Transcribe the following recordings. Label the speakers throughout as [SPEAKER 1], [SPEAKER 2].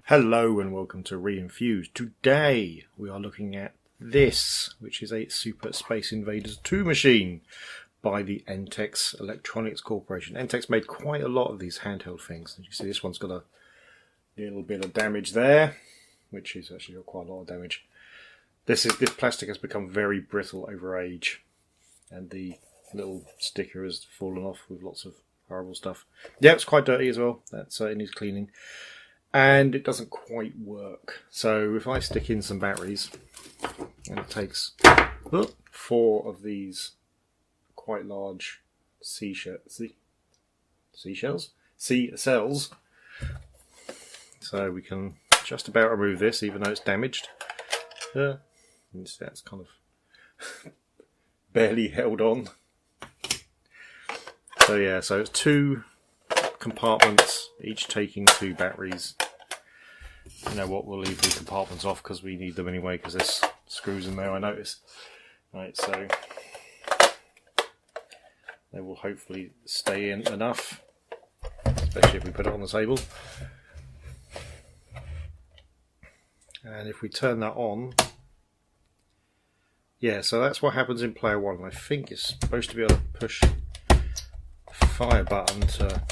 [SPEAKER 1] Hello and welcome to Re-enthused. Today we are looking at this, which is a Super Space Invaders 2 machine by the Entex Electronics Corporation. Entex made quite a lot of these handheld things. As you see, this one's got a little bit of damage there, which is actually got quite a lot of damage. This plastic has become very brittle over age, and the little sticker has fallen off with lots of horrible stuff. Yeah, it's quite dirty as well. It needs cleaning. And it doesn't quite work. So if I stick in some batteries, and it takes 4 of these quite large sea cells. So we can just about remove this, even though it's damaged. That's kind of barely held on. So yeah, so it's 2 compartments, each taking 2 batteries. You know what, we'll leave the compartments off because we need them anyway, because there's screws in there, I notice. Right, so they will hopefully stay in enough, especially if we put it on the table. And if we turn that on, yeah, so that's what happens in player 1. I think it's supposed to be able to push the fire button to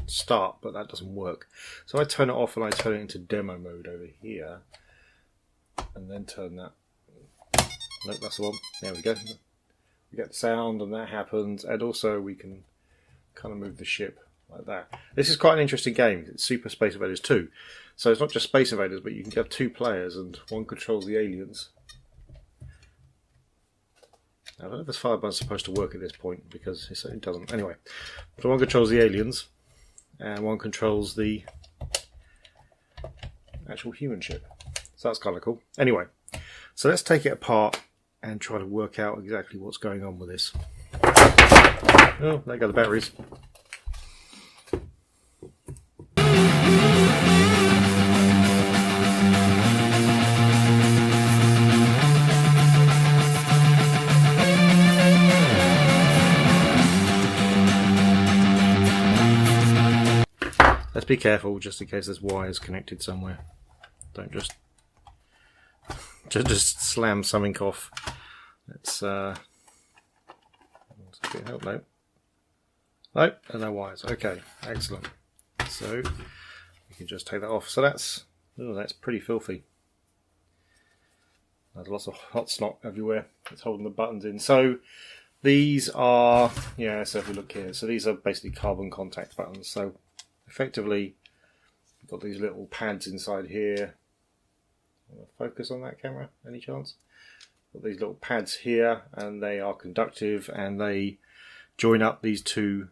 [SPEAKER 1] start, but that doesn't work. So I turn it off and I turn it into demo mode over here, and then turn that. Nope, that's the one. There we go. We get the sound, and that happens, and also we can kind of move the ship like that. This is quite an interesting game. It's Super Space Invaders 2, so it's not just Space Invaders, but you can have 2 players, and one controls the aliens. I don't know if this fire button's supposed to work at this point, because it doesn't. Anyway, so one controls the aliens, and one controls the actual human ship. So that's kind of cool. Anyway, so let's take it apart and try to work out exactly what's going on with this. Oh, there go the batteries. Let's be careful, just in case there's wires connected somewhere. Don't just slam something off. Let's help. No, no wires. Okay, excellent. So we can just take that off. So that's pretty filthy. There's lots of hot snot everywhere. It's holding the buttons in. So these are, yeah. So if we look here, so these are basically carbon contact buttons. So effectively, we've got these little pads inside here. Focus on that camera, any chance? Got these little pads here, and they are conductive, and they join up these 2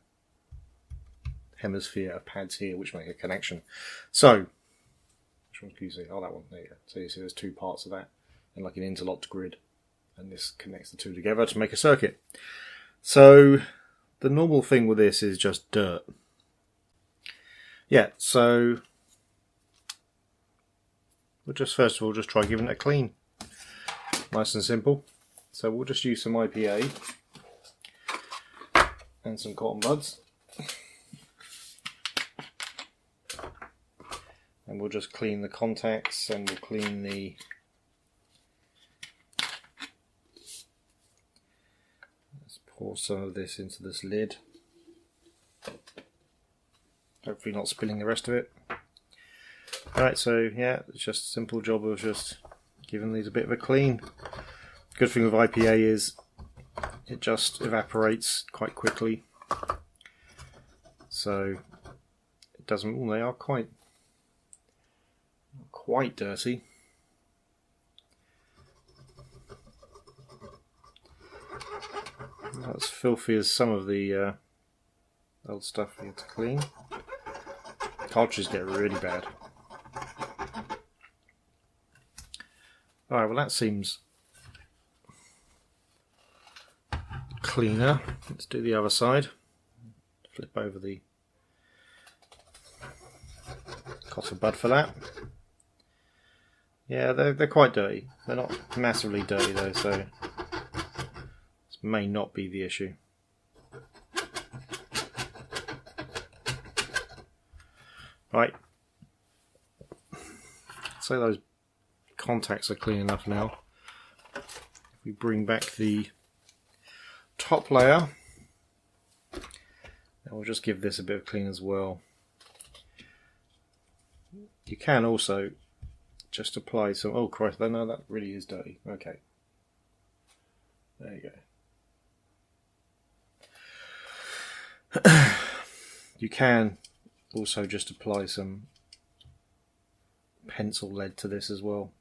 [SPEAKER 1] hemisphere of pads here, which make a connection. So, which one can you see? Oh, that one. There you go. So you see there's 2 parts of that, and like an interlocked grid, and this connects the 2 together to make a circuit. So the normal thing with this is just dirt. Yeah, so we'll just first of all just try giving it a clean. Nice and simple. So we'll just use some IPA and some cotton buds. And we'll just clean the contacts, and we'll clean the let's pour some of this into this lid. Hopefully not spilling the rest of it. Alright, so yeah, it's just a simple job of just giving these a bit of a clean. Good thing with IPA is it just evaporates quite quickly. So it doesn't, well, they are quite dirty. Not as filthy as some of the old stuff we had to clean. Cartridges get really bad. Alright, well that seems cleaner. Let's do the other side. Flip over the cotton bud for that. Yeah, they're quite dirty. They're not massively dirty though, so this may not be the issue. Right, say those contacts are clean enough now. If we bring back the top layer, and we'll just give this a bit of clean as well. You can also just apply some, oh Christ, no, that really is dirty. Okay. There you go. You can also just apply some pencil lead to this as well.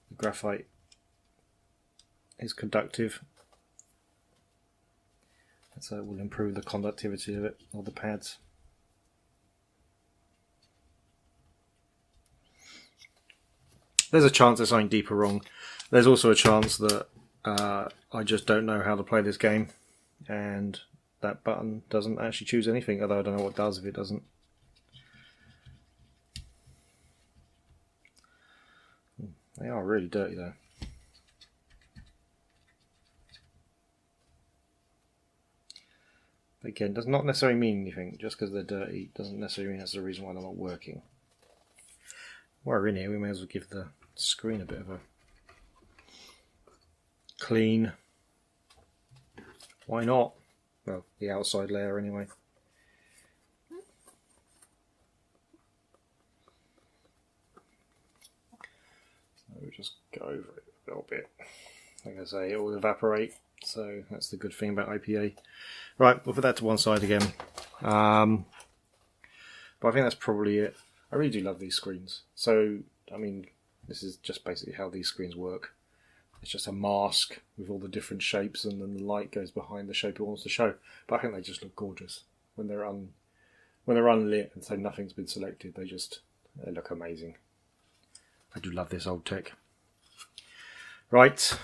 [SPEAKER 1] The graphite is conductive, and so it will improve the conductivity of it, of the pads. There's a chance there's something deeper wrong. There's also a chance that I just don't know how to play this game, and that button doesn't actually choose anything, although I don't know what it does if it doesn't. They are really dirty though. But again, does not necessarily mean anything. Just because they're dirty doesn't necessarily mean that's the reason why they're not working. While we're in here, we may as well give the screen a bit of a clean. Why not? Well, the outside layer anyway. So we'll just go over it a little bit. Like I say, it will evaporate, so that's the good thing about IPA. Right, we'll put that to one side again. But I think that's probably it. I really do love these screens. So, I mean, this is just basically how these screens work. It's just a mask with all the different shapes, and then the light goes behind the shape it wants to show. But I think they just look gorgeous when they're unlit and so nothing's been selected. They look amazing. I do love this old tech. Right,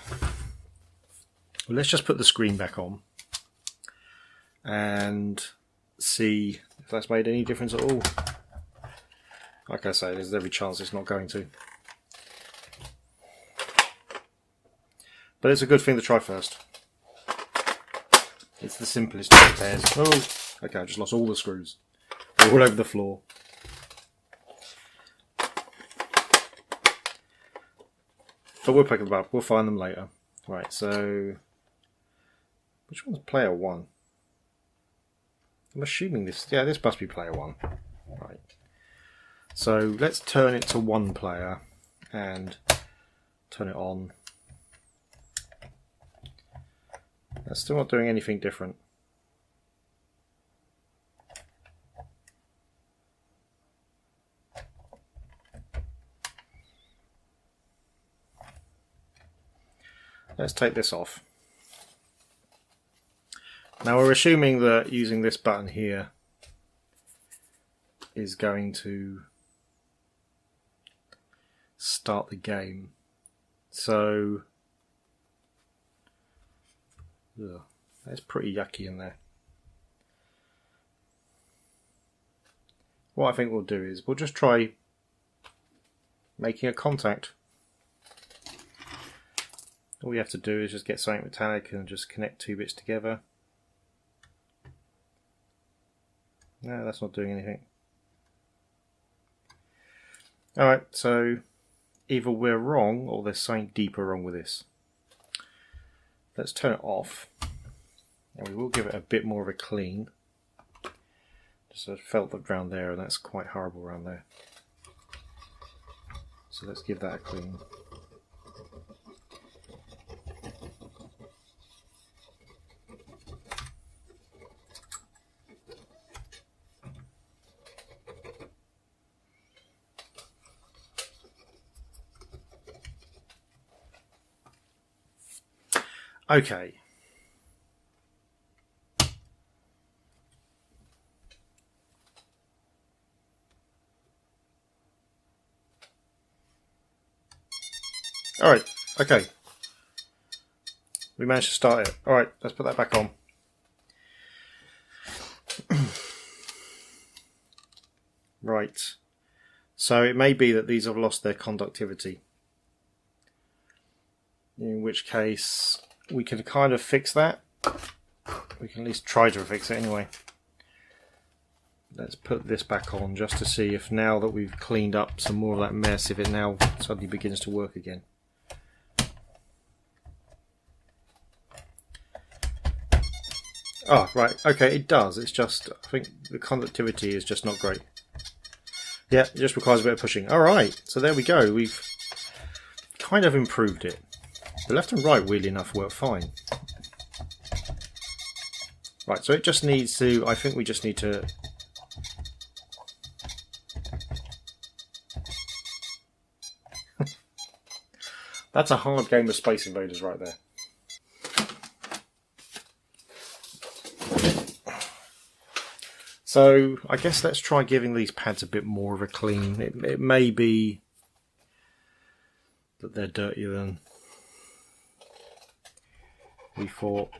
[SPEAKER 1] well, let's just put the screen back on and see if that's made any difference at all. Like I say, there's every chance it's not going to. But it's a good thing to try first. It's the simplest of repairs. Oh, okay, I just lost all the screws. They're all over the floor. But we'll pick them up. We'll find them later. Right, so which one's player 1? I'm assuming this. Yeah, this must be player 1. Right. So let's turn it to 1 player and turn it on. That's still not doing anything different. Let's take this off. Now we're assuming that using this button here is going to start the game. So ugh, that's pretty yucky in there. What I think we'll do is we'll just try making a contact. All we have to do is just get something metallic and just connect 2 bits together. No, that's not doing anything. Alright, so either we're wrong or there's something deeper wrong with this. Let's turn it off, and we will give it a bit more of a clean. Just I felt that around there, and that's quite horrible around there. So let's give that a clean. Okay. Alright, okay. We managed to start it. Alright, let's put that back on. Right. So it may be that these have lost their conductivity. In which case we can kind of fix that. We can at least try to fix it anyway. let's put this back on just to see if now that we've cleaned up some more of that mess, if it now suddenly begins to work again. Oh, right, okay, it does. It's just, I think the conductivity is just not great. Yeah, it just requires a bit of pushing. Alright, so there we go. We've kind of improved it. The left and right, weirdly enough, work fine. Right, so it just needs to, I think we just need to... That's a hard game of Space Invaders right there. So I guess let's try giving these pads a bit more of a clean. It may be that they're dirtier than we thought.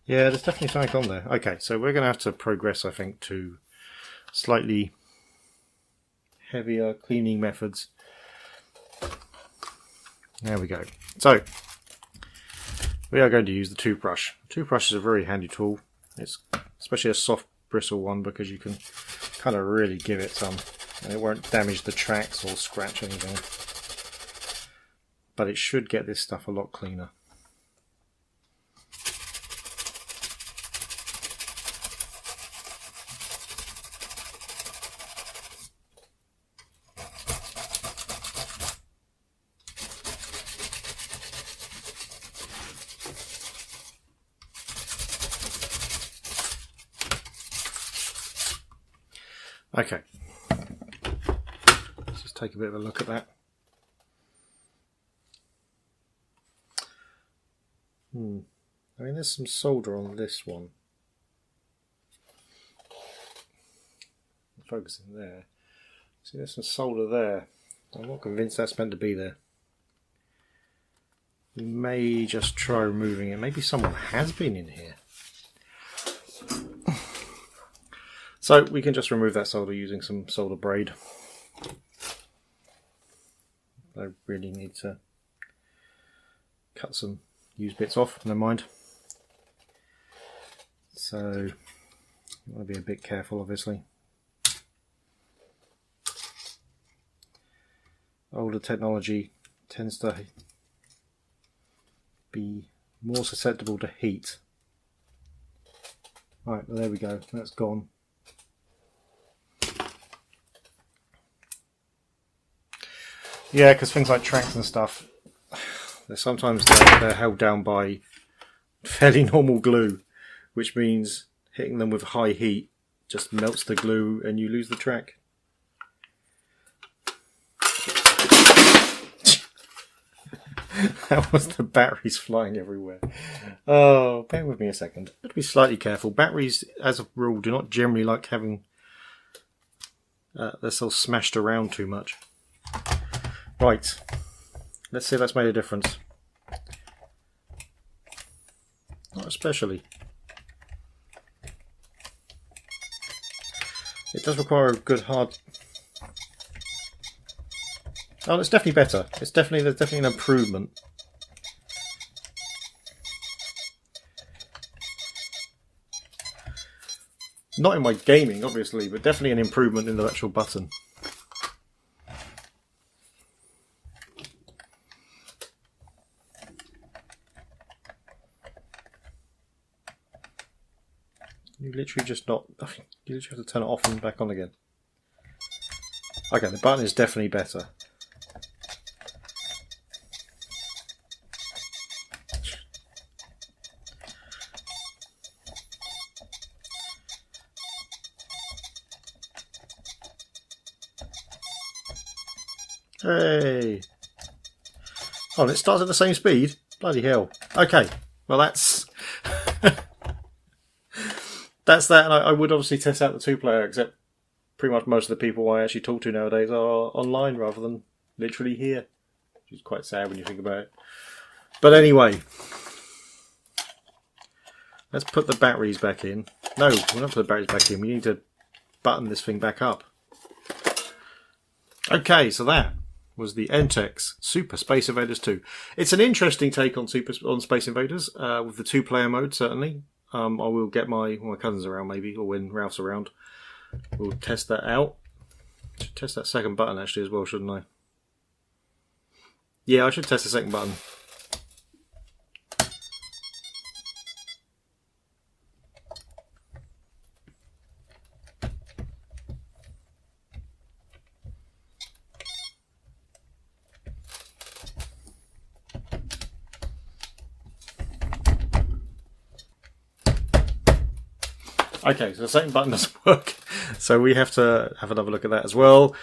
[SPEAKER 1] Yeah, there's definitely something on there. Okay, so we're going to have to progress, I think, to slightly heavier cleaning methods. There we go. So, we are going to use the toothbrush. The toothbrush is a very handy tool. It's especially a soft bristle one because you can kind of really give it some, and it won't damage the tracks or scratch anything. But it should get this stuff a lot cleaner. Okay, let's just take a bit of a look at that. I mean, there's some solder on this one. Focusing there. See, there's some solder there. I'm not convinced that's meant to be there. We may just try removing it. Maybe someone has been in here. So we can just remove that solder using some solder braid. I really need to cut some used bits off, never mind. So you want to be a bit careful, obviously. Older technology tends to be more susceptible to heat. Right, well, there we go, that's gone. Yeah, because things like tracks and stuff, sometimes they're held down by fairly normal glue, which means hitting them with high heat just melts the glue and you lose the track. That was the batteries flying everywhere. Oh, bear with me a second. I have to be slightly careful. Batteries, as a rule, do not generally like having they're so smashed around too much. Right, let's see if that's made a difference. Not especially. It does require a good hard... Oh, it's definitely better. There's definitely an improvement. Not in my gaming, obviously, but definitely an improvement in the actual button. You literally just not... You literally have to turn it off and back on again. Okay, the button is definitely better. Hey! Oh, and it starts at the same speed? Bloody hell. Okay, well that's... That's that, and I would obviously test out the two-player, except pretty much most of the people I actually talk to nowadays are online rather than literally here. Which is quite sad when you think about it. But anyway, let's put the batteries back in. No, we're not put the batteries back in, we need to button this thing back up. Okay, so that was the Entex Super Space Invaders 2. It's an interesting take on Space Invaders, with the 2-player mode, certainly. I will get my cousins around, maybe, or when Ralph's around. We'll test that out. Should test that second button, actually, as well, shouldn't I? Yeah, I should test the second button. Okay, so the second button doesn't work, so we have to have another look at that as well.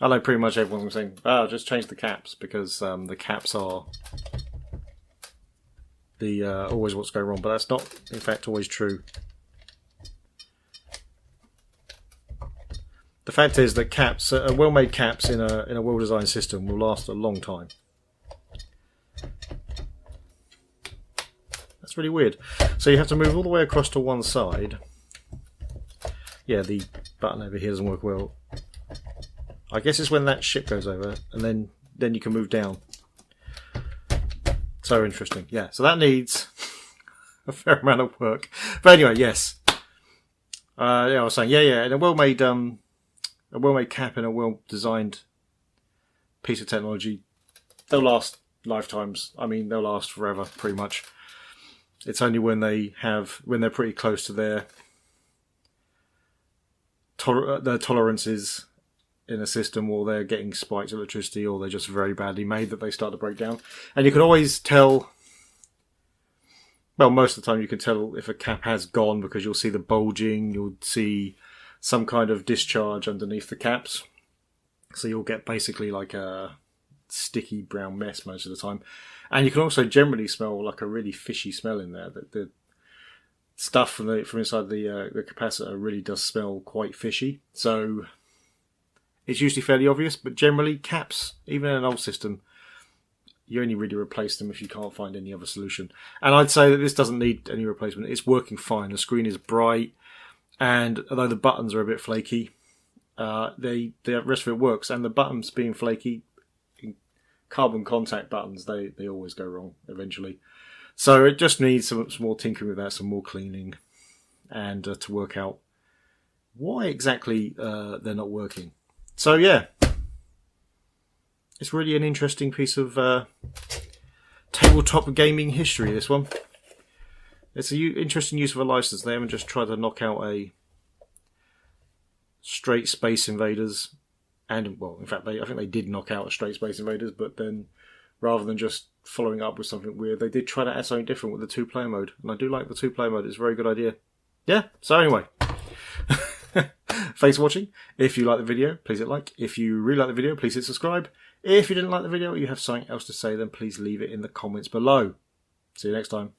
[SPEAKER 1] I know pretty much everyone's saying, "Oh, just change the caps," because the caps are the always what's going wrong, but that's not, in fact, always true. The fact is that caps, well-made caps in a well-designed system, will last a long time. That's really weird. So you have to move all the way across to one side. Yeah, the button over here doesn't work well. I guess it's when that ship goes over, and then you can move down. So interesting. Yeah, so that needs a fair amount of work. But anyway, yes. Yeah, I was saying, yeah, and a well-made cap in a well-designed piece of technology, they'll last lifetimes. I mean, they'll last forever, pretty much. It's only when they're pretty close to their tolerances in a system, or they're getting spiked electricity, or they're just very badly made, that they start to break down. And you can always tell, well, most of the time you can tell if a cap has gone, because you'll see the bulging, you'll see some kind of discharge underneath the caps. So you'll get basically like a sticky brown mess most of the time. And you can also generally smell like a really fishy smell in there. The stuff from inside the capacitor really does smell quite fishy. So it's usually fairly obvious, but generally caps, even in an old system, you only really replace them if you can't find any other solution. And I'd say that this doesn't need any replacement. It's working fine. The screen is bright, and although the buttons are a bit flaky, the rest of it works. And the buttons being flaky, carbon contact buttons, they always go wrong eventually. So it just needs some more tinkering with that, some more cleaning, and to work out why exactly they're not working. So yeah, it's really an interesting piece of tabletop gaming history, this one. It's an interesting use of a license. They haven't just tried to knock out a straight Space Invaders. And, well, in fact, I think they did knock out a straight Space Invaders, but then, rather than just following up with something weird, they did try to add something different with the 2-player mode. And I do like the 2-player mode. It's a very good idea. Yeah, so anyway. Thanks for watching. If you like the video, please hit like. If you really like the video, please hit subscribe. If you didn't like the video or you have something else to say, then please leave it in the comments below. See you next time.